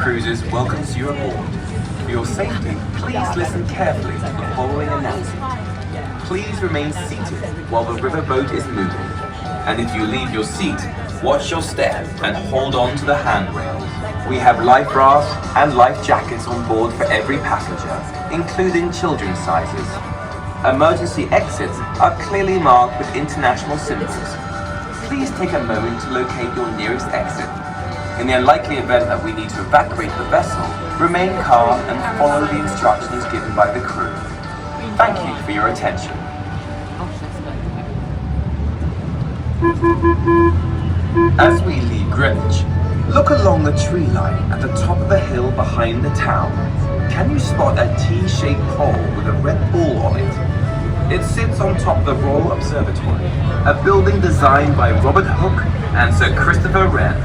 Cruises welcomes you aboard. For your safety, please listen carefully to the following announcement. Please remain seated while the riverboat is moving. And if you leave your seat, watch your step and hold on to the handrails. We have life rafts and life jackets on board for every passenger, including children's sizes. Emergency exits are clearly marked with international symbols. Please take a moment to locate your nearest exit. In the unlikely event that we need to evacuate the vessel, remain calm and follow the instructions given by the crew. Thank you for your attention. As we leave Greenwich, look along the tree line at the top of the hill behind the town. Can you spot a T-shaped pole with a red bull on it? It sits on top of the Royal Observatory, a building designed by Robert Hooke and Sir Christopher Wren.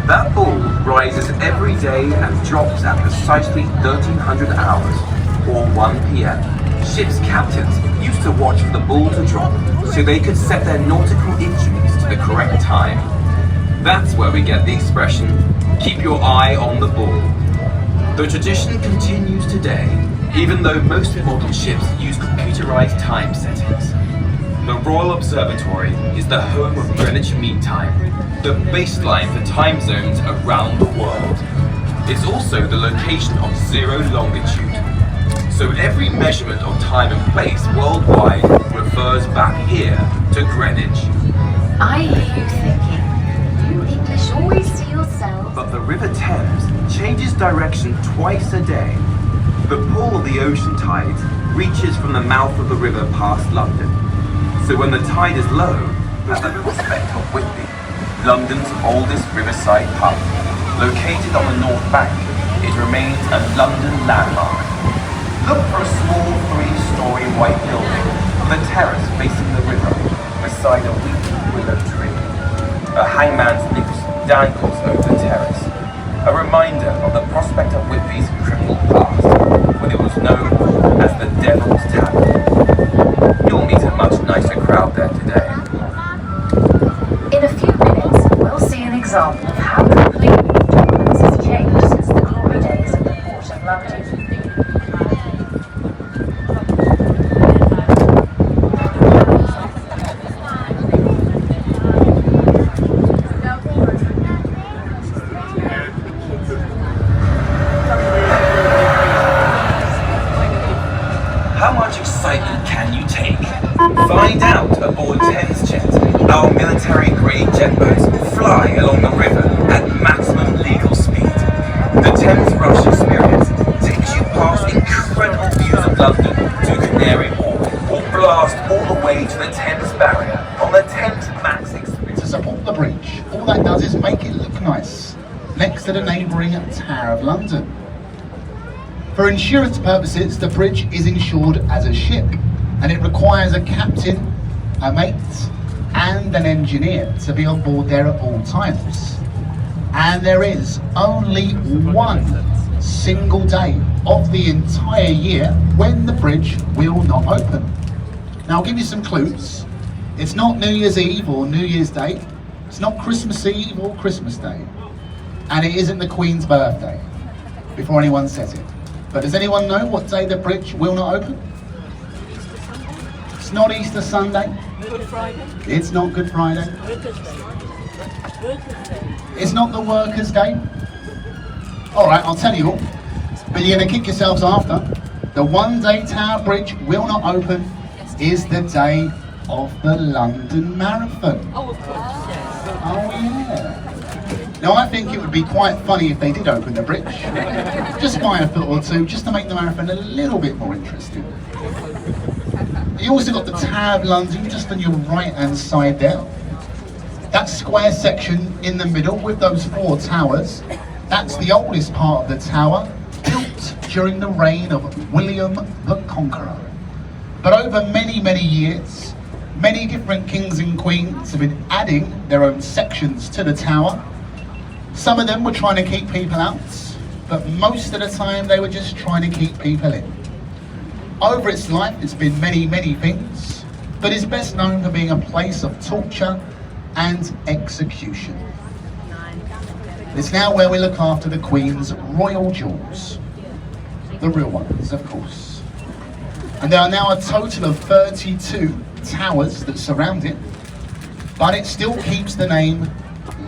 That bull rises every day and drops at precisely 1300 hours, or 1 p.m. Ship's captains used to watch for the bull to drop so they could set their nautical instruments to the correct time. That's where we get the expression, keep your eye on the bull. The tradition continues today, even though most modern ships use computerized time settings. The Royal Observatory is the home of Greenwich Mean Time, the baseline for time zones around the world. It's also the location of zero longitude. So every measurement of time and place worldwide refers back here to Greenwich. I hear you thinking, you English always see yourselves. But the River Thames changes direction twice a day. The pull of the ocean tides reaches from the mouth of the river past London. So when the tide is low, at the prospect of Whitby, London's oldest riverside pub, located on the north bank, it remains a London landmark. Look for a small three-story white building with a terrace facing the river beside a weeping willow tree. A hangman's noose dangles over the terrace, a reminder of the prospect of Whitby's crippled past, when it was known as the Devil's Tavern. You'll meet a much nicer crowd there today. In a few minutes, we'll see an example of how completely Thames has changed since the glory days of the Port of London. How much excitement can you take? Find out aboard Thames Jet. Our military-grade jet boats fly along the river at maximum legal speed. The Thames Rush experience takes you past incredible views of London to Canary Wharf, or blast all the way to the Thames Barrier on the Thames Max experience. To support the bridge, all that does is make it look nice, next to the neighbouring Tower of London. For insurance purposes, the bridge is insured as a ship, and it requires a captain, a mate, and an engineer to be on board there at all times. And there is only one single day of the entire year when the bridge will not open. Now I'll give you some clues. It's not New Year's Eve or New Year's Day. It's not Christmas Eve or Christmas Day. And it isn't the Queen's birthday, before anyone says it. But does anyone know what day the bridge will not open? It's not Easter Sunday. Good Friday. It's not Good Friday. Workers' Day. It's not the Workers' Day. All right, I'll tell you all. But you're going to kick yourselves after. The one-day Tower Bridge will not open is the day of the London Marathon. Oh, of course, yes. Oh, yeah. Now, I think it would be quite funny if they did open the bridge, just by a foot or two, just to make the marathon a little bit more interesting. You also got the Tower of London just on your right-hand side there. That square section in the middle with those 4 towers, that's the oldest part of the tower, built during the reign of William the Conqueror. But over many, many years, many different kings and queens have been adding their own sections to the tower. Some of them were trying to keep people out, but most of the time they were just trying to keep people in. Over its life, it's been many, many things, but it's best known for being a place of torture and execution. It's now where we look after the Queen's royal jewels. The real ones, of course. And there are now a total of 32 towers that surround it, but it still keeps the name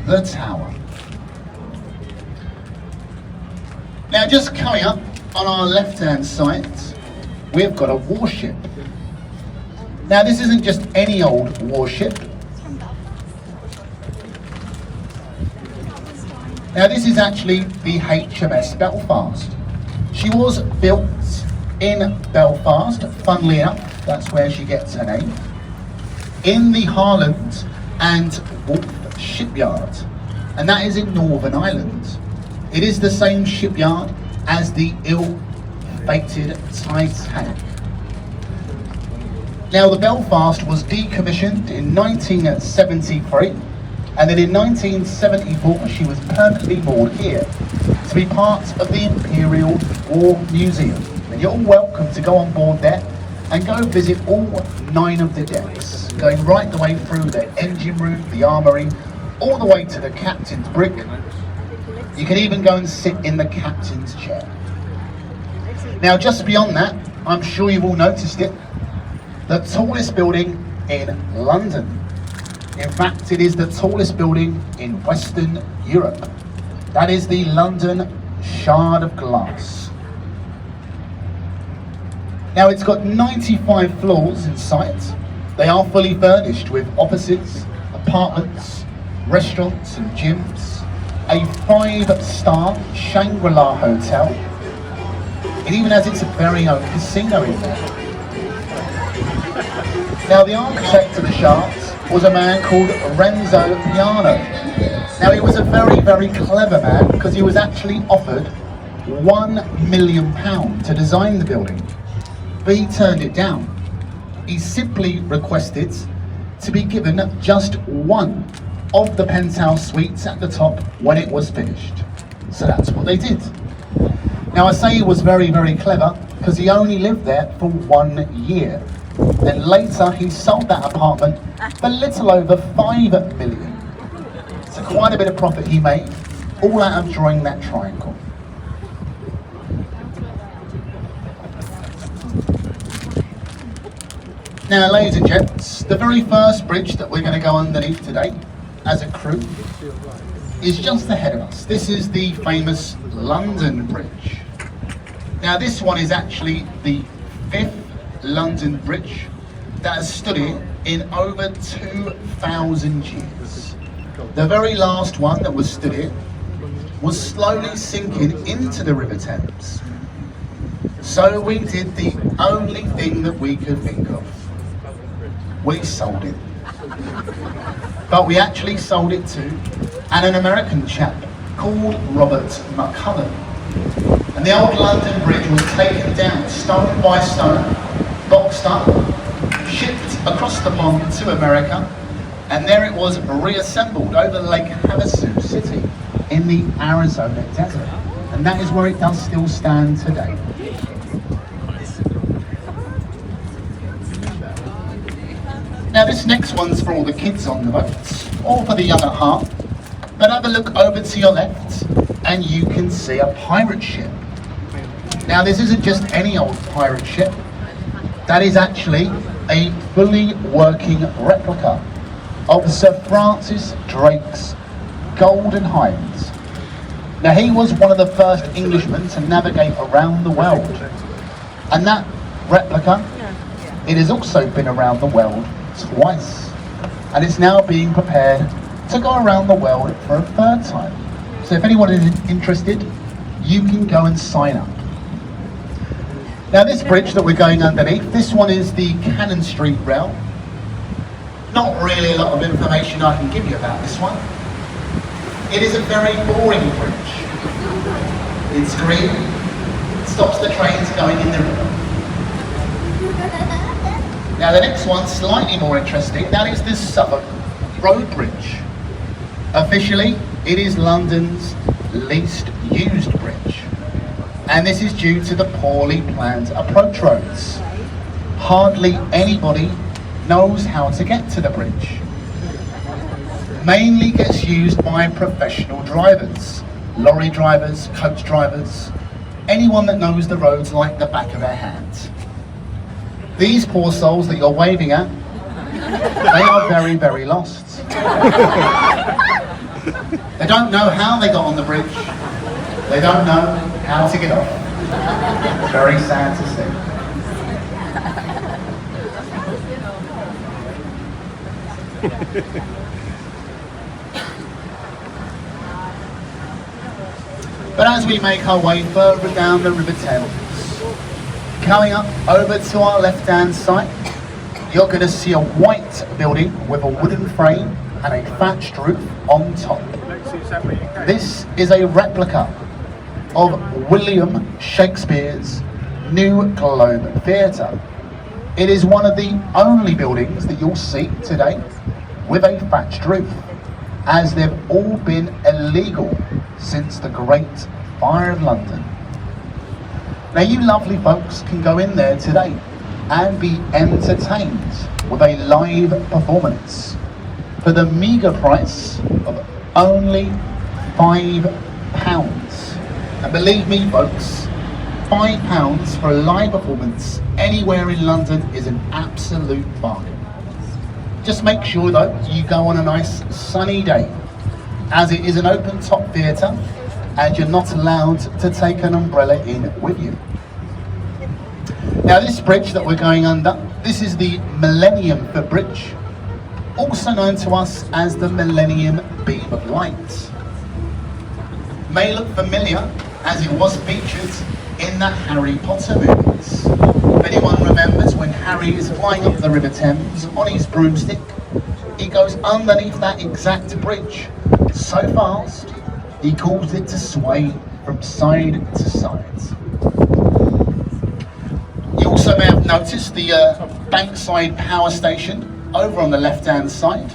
The Tower. Now just coming up on our left-hand side, we've got a warship. Now this isn't just any old warship. Now this is actually the HMS Belfast. She was built in Belfast, funnily enough, that's where she gets her name, in the Harland and Wolff shipyard, and that is in Northern Ireland. It is the same shipyard as the ill-fated Titanic. Now the Belfast was decommissioned in 1973, and then in 1974 she was permanently moored here to be part of the Imperial War Museum. And you're all welcome to go on board there and go visit all 9 of the decks, going right the way through the engine room, the armoury, all the way to the captain's brig. You can even go and sit in the captain's chair. Now just beyond that, I'm sure you've all noticed it, the tallest building in London. In fact, it is the tallest building in Western Europe. That is the London Shard of Glass. Now it's got 95 floors in sight. They are fully furnished with offices, apartments, restaurants and gyms, a 5-star Shangri-La hotel. It even has its very own casino in there. Now the architect of the Shards was a man called Renzo Piano. Now he was a very, very clever man because he was actually offered £1 million to design the building, but he turned it down. He simply requested to be given just one of the penthouse suites at the top when it was finished. So that's what they did. Now I say he was very, very clever because he only lived there for 1 year. Then later he sold that apartment for a little over 5 million. So quite a bit of profit he made, all out of drawing that triangle. Now ladies and gents, the very first bridge that we're going to go underneath today as a crew is just ahead of us. This is the famous London Bridge. Now this one is actually the 5th London Bridge that has stood here in over 2,000 years. The very last one that was stood here was slowly sinking into the River Thames. So we did the only thing that we could think of. We sold it. But we actually sold it to an American chap called Robert McCullum. And the old London Bridge was taken down stone by stone, boxed up, shipped across the pond to America, and there it was reassembled over Lake Havasu City in the Arizona desert. And that is where it does still stand today. Now this next one's for all the kids on the boats, or for the young at heart. But have a look over to your left and you can see a pirate ship. Now this isn't just any old pirate ship. That is actually a fully working replica of Sir Francis Drake's Golden Hind. Now he was one of the first Englishmen to navigate around the world. And that replica, it has also been around the world twice. And it's now being prepared to go around the world for a 3rd time. So if anyone is interested, you can go and sign up. Now this bridge that we're going underneath, this one is the Cannon Street Rail. Not really a lot of information I can give you about this one. It is a very boring bridge. It's green, it stops the trains going in the river. Now the next one's slightly more interesting, that is the Southwark Road Bridge. Officially, it is London's least used bridge. And this is due to the poorly planned approach roads. Hardly anybody knows how to get to the bridge. mainly gets used by professional drivers, lorry drivers, coach drivers, anyone that knows the roads like the back of their hands. These poor souls that you're waving at, they are very, very lost. They don't know how they got on the bridge. They don't know how to get off. Very sad to see. But as we make our way further down the River Thames, coming up over to our left-hand side, you're going to see a white building with a wooden frame and a thatched roof on top. This is a replica of William Shakespeare's New Globe Theatre. It is one of the only buildings that you'll see today with a thatched roof, as they've all been illegal since the Great Fire of London. Now you lovely folks can go in there today and be entertained with a live performance for the meagre price of only £5. And believe me folks, £5 for a live performance anywhere in London is an absolute bargain. Just make sure though you go on a nice sunny day, as it is an open top theatre and you're not allowed to take an umbrella in with you. Now this bridge that we're going under, this is the Millennium Bridge, also known to us as the Millennium Beam of Light. May look familiar as it was featured in the Harry Potter movies. If anyone remembers when Harry is flying up the River Thames on his broomstick, he goes underneath that exact bridge so fast he caused it to sway from side to side. You also may have noticed the Bankside Power Station over on the left-hand side,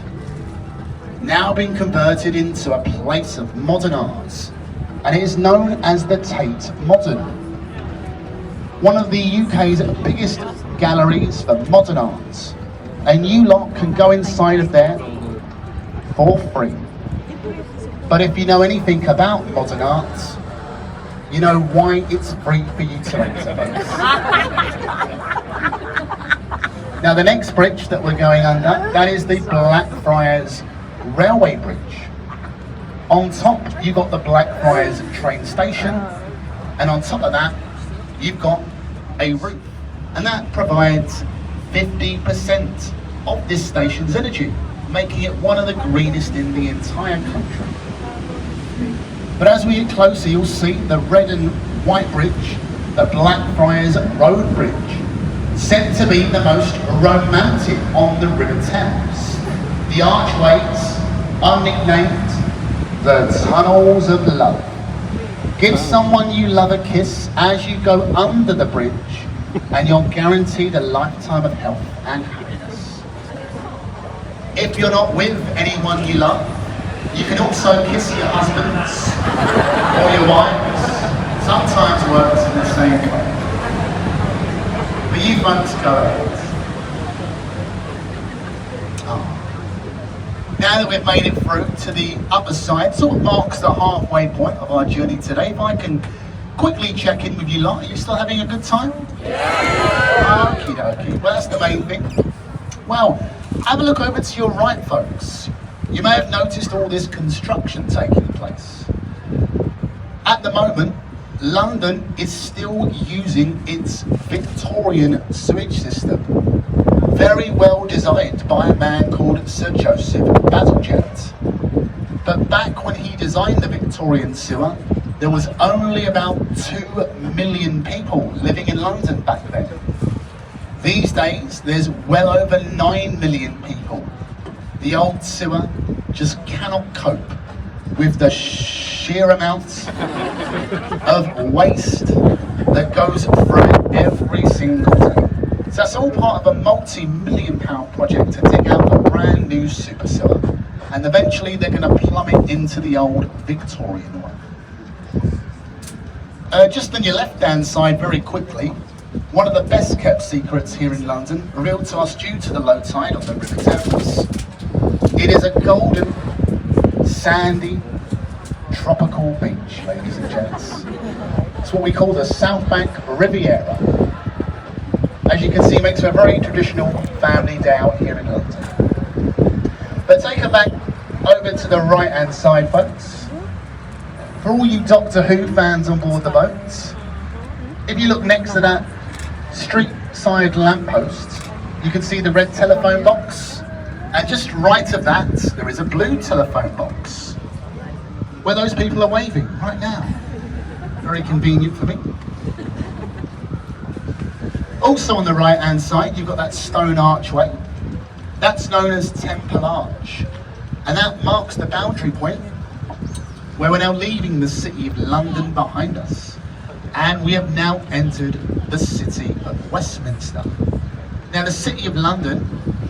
now being converted into a place of modern art, and it is known as the Tate Modern, one of the UK's biggest galleries for modern art, and you lot can go inside of there for free. But if you know anything about modern art, you know why it's free for you to enter, folks. Now the next bridge that we're going under, that is the Blackfriars Railway Bridge. On top you've got the Blackfriars train station, and on top of that you've got a roof, and that provides 50% of this station's energy, making it one of the greenest in the entire country. But as we get closer, you'll see the red and white bridge, the Blackfriars Road Bridge, said to be the most romantic on the River Thames. The archways are nicknamed the Tunnels of Love. Give someone you love a kiss as you go under the bridge, and you're guaranteed a lifetime of health and happiness. If you're not with anyone you love, you can also kiss your husbands or your wives. Sometimes works in the same way. But you folks go ahead. Oh. Now that we've made it through to the upper side, sort of marks the halfway point of our journey today. If I can quickly check in with you lot, are you still having a good time? Yeah! Okie dokie, well that's the main thing. Well, have a look over to your right folks. You may have noticed all this construction taking place. At the moment, London is still using its Victorian sewage system, very well designed by a man called Sir Joseph Bazalgette. But back when he designed the Victorian sewer, there was only about 2 million people living in London back then. These days, there's well over 9 million people. The old sewer just cannot cope with the sheer amount of waste that goes through it every single day. So that's all part of a multi-million-pound project to dig out a brand new super sewer, and eventually they're going to plumb it into the old Victorian one. Just on your left-hand side, very quickly, one of the best kept secrets here in London, revealed to us due to the low tide on the River Thames. It is a golden sandy, tropical beach, ladies and gents. It's what we call the South Bank Riviera. As you can see, it makes for a very traditional family day out here in London. But take it back over to the right-hand side, folks. For all you Doctor Who fans on board the boat, if you look next to that street side lamppost, you can see the red telephone box, and just right of that there is a blue telephone box where those people are waving right now. Very convenient for me. Also on the right hand side you've got that stone archway. That's known as Temple Arch, and that marks the boundary point where we're now leaving the city of London behind us, and we have now entered the city of Westminster. Now the city of London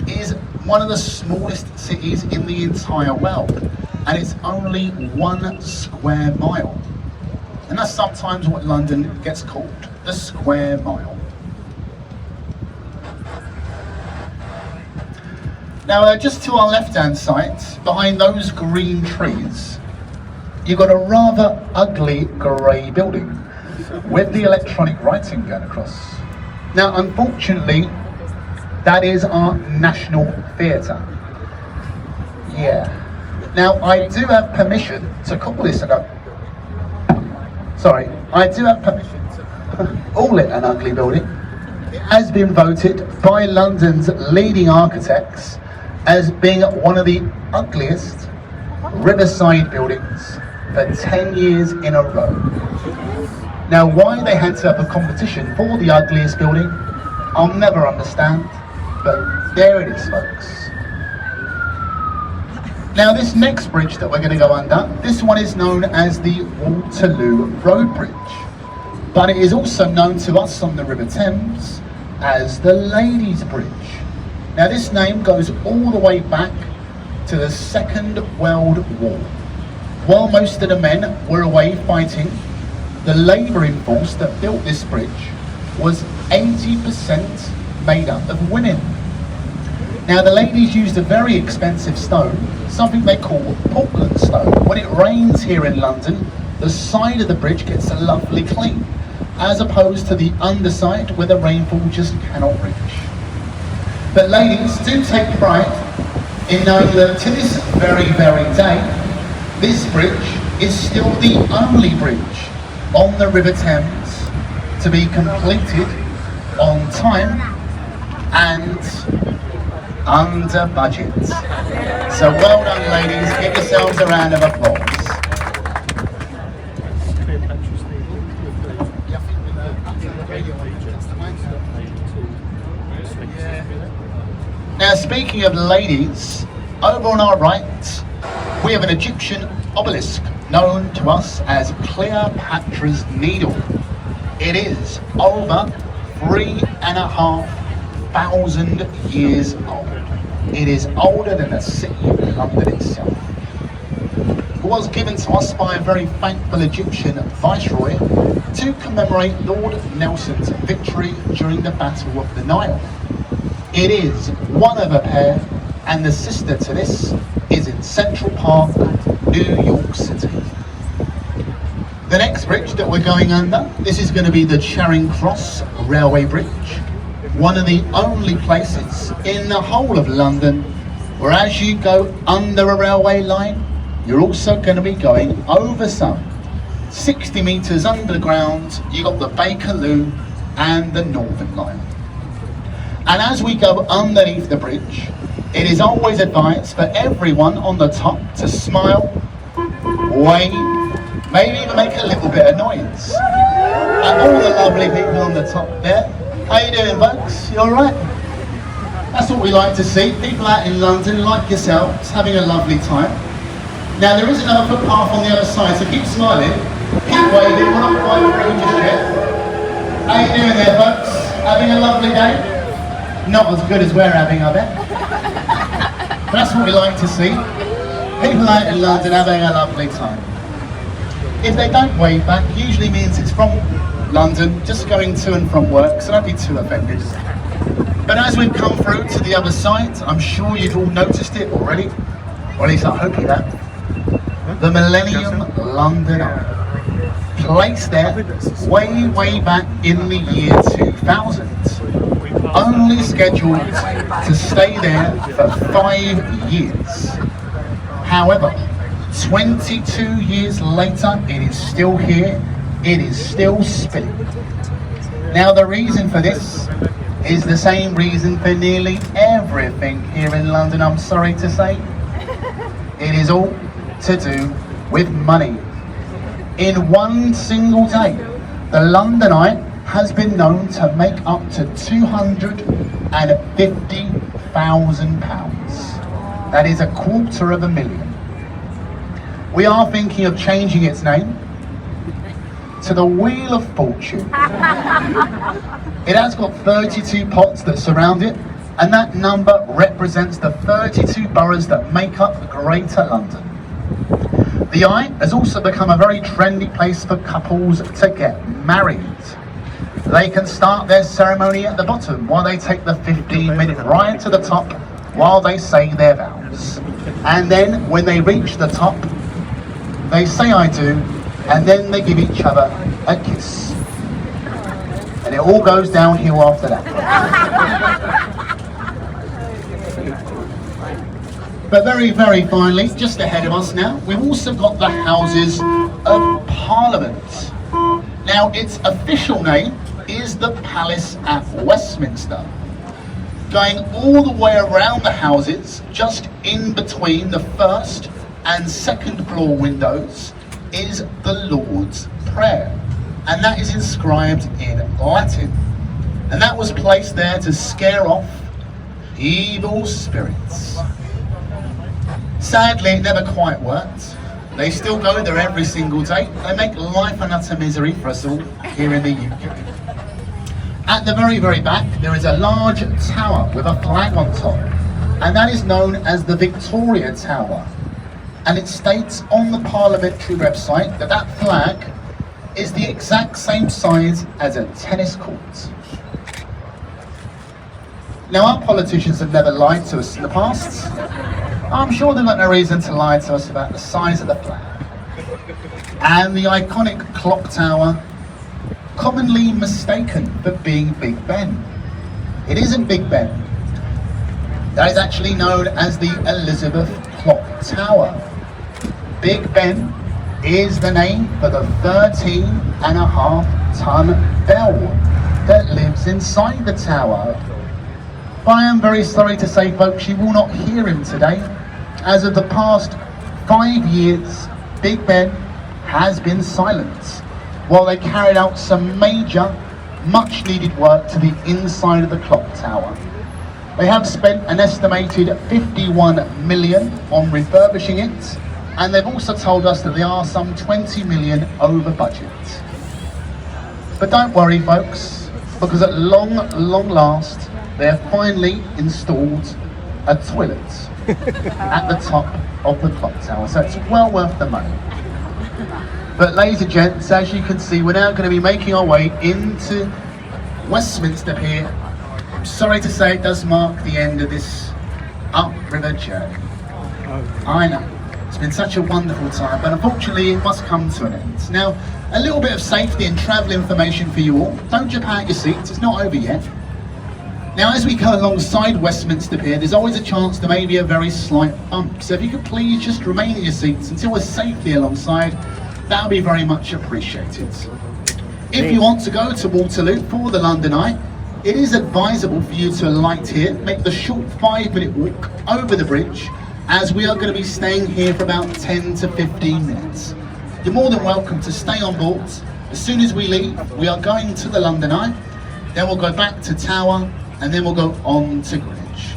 is one of the smallest cities in the entire world, and it's only 1 square mile. And that's sometimes what London gets called, the square mile. Now just to our left hand side, behind those green trees, you've got a rather ugly grey building with the electronic writing going across. Now unfortunately, that is our National Theatre. Yeah. Now I do have permission to call this an I do have permission to call it an ugly building. It has been voted by London's leading architects as being one of the ugliest riverside buildings for 10 years in a row. Now why they had to have a competition for the ugliest building, I'll never understand, but there it is, folks. Now this next bridge that we're going to go under, this one is known as the Waterloo Road Bridge, but it is also known to us on the River Thames as the Ladies' Bridge. Now this name goes all the way back to the Second World War. While most of the men were away fighting, the labouring force that built this bridge was 80% made up of women. Now the ladies used a very expensive stone, something they call Portland stone. When it rains here in London, the side of the bridge gets a lovely clean, as opposed to the underside where the rainfall just cannot reach. But ladies, do take pride in knowing that to this very, very day, this bridge is still the only bridge on the River Thames to be completed on time and under budget. So well done, ladies, give yourselves a round of applause. Now speaking of ladies, over on our right we have an Egyptian obelisk known to us as Cleopatra's Needle. It is over 3,500 years old. It is older than the city of London itself. It was given to us by a very thankful Egyptian viceroy to commemorate Lord Nelson's victory during the Battle of the Nile. It is one of a pair, and the sister to this is in Central Park, New York City. The next bridge that we're going under, this is going to be the Charing Cross Railway Bridge, one of the only places in the whole of London where as you go under a railway line, you're also going to be going over some. 60 metres underground, you got the Bakerloo and the Northern Line. And as we go underneath the bridge, it is always advised for everyone on the top to smile, wave, maybe even make a little bit of noise. And all the lovely people on the top there, how you doing, folks? You alright? That's what we like to see, people out in London like yourselves having a lovely time. Now there is another footpath on the other side, so keep smiling, keep waving, we're not quite through just yet. How you doing there, folks? Having a lovely day? Not as good as we're having, I bet. But that's what we like to see. People out in London having a lovely time. If they don't wave back, usually means it's from London, just going to and from work, so don't be too offended. But as we've come through to the other side, I'm sure you've all noticed it already, or at least I hope you have. the Millennium London Eye, placed there way back in the year 2000, only scheduled to stay there for 5 years. However, 22 years later, it is still here, it is still spinning. Now the reason for this is the same reason for nearly everything here in London, I'm sorry to say. It is all to do with money. In one single day, the London Eye has been known to make up to £250,000. That is £250,000. We are thinking of changing its name to the Wheel of Fortune. It has got 32 pots that surround it, and that number represents the 32 boroughs that make up Greater London. The Eye has also become a very trendy place for couples to get married. They can start their ceremony at the bottom while they take the 15-minute ride to the top while they say their vows. And then when they reach the top, they say I do, and then they give each other a kiss. And it all goes downhill after that. But very finally, just ahead of us now, we've also got the Houses of Parliament. Now, its official name is the Palace at Westminster. Going all the way around the houses, just in between the first and second floor windows, is the Lord's Prayer. And that is inscribed in Latin. And that was placed there to scare off evil spirits. Sadly, it never quite worked. They still go there every single day. They make life an utter misery for us all here in the UK. At the very back, there is a large tower with a flag on top, and that is known as the Victoria Tower. And it states on the parliamentary website that that flag is the exact same size as a tennis court. Now, our politicians have never lied to us in the past. I'm sure they've got no reason to lie to us about the size of the flag. And the iconic clock tower, commonly mistaken for being Big Ben. It isn't Big Ben. That is actually known as the Elizabeth Clock Tower. Big Ben is the name for the 13.5-ton bell that lives inside the tower. But I am very sorry to say, folks, you will not hear him today. As of the past 5 years, Big Ben has been silent while they carried out some major, much needed work to the inside of the clock tower. They have spent an estimated 51 million on refurbishing it, and they've also told us that they are some 20 million over budget. But don't worry, folks, because at long last, they have finally installed a toilet at the top of the clock tower, so it's well worth the money. But ladies and gents, as you can see, we're now going to be making our way into Westminster here. I'm sorry to say it does mark the end of this upriver journey. I know, it's been such a wonderful time, but unfortunately it must come to an end. Now, a little bit of safety and travel information for you all. Don't jump out your seats, it's not over yet. Now, as we go alongside Westminster Pier, there's always a chance there may be a very slight bump. So if you could please just remain in your seats until we're safely alongside, that would be very much appreciated. If you want to go to Waterloo for the London Eye, it is advisable for you to alight here, make the short 5-minute walk over the bridge, as we are going to be staying here for about 10 to 15 minutes. You're more than welcome to stay on board. As soon as we leave, we are going to the London Eye, then we'll go back to Tower, and then we'll go on to Greenwich.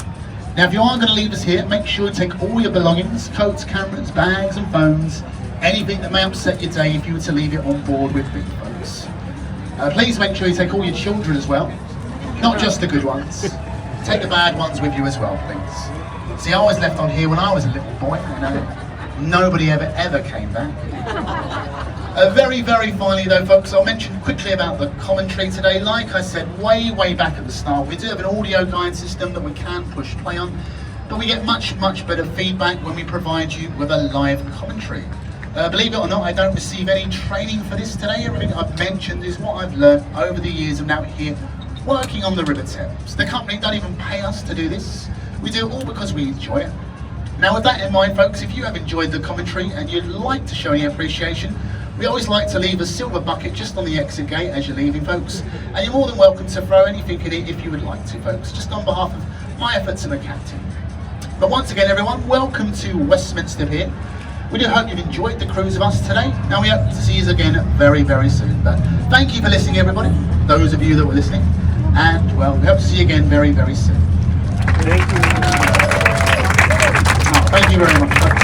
Now, if you are going to leave us here, make sure you take all your belongings, coats, cameras, bags and phones, anything that may upset your day if you were to leave it on board with me, folks. Please make sure you take all your children as well, not just the good ones. Take the bad ones with you as well, please. See, I was left on here when I was a little boy, you know. Nobody ever came back. Very finally though, folks, I'll mention quickly about the commentary today. Like I said, way back at the start, we do have an audio guide system that we can push play on, but we get much better feedback when we provide you with a live commentary. Believe it or not, I don't receive any training for this today. Everything I've mentioned is what I've learned over the years of now here working on the River Thames. The company don't even pay us to do this. We do it all because we enjoy it. Now with that in mind, folks, if you have enjoyed the commentary and you'd like to show any appreciation, we always like to leave a silver bucket just on the exit gate as you're leaving, folks. And you're more than welcome to throw anything in it if you would like to, folks, just on behalf of my efforts and the captain. But once again, everyone, welcome to Westminster Pier. We do hope you've enjoyed the cruise of us today, and we hope to see you again very, very soon. But thank you for listening, everybody, those of you that were listening, and, well, we hope to see you again very, very soon. Thank you. Thank you very much.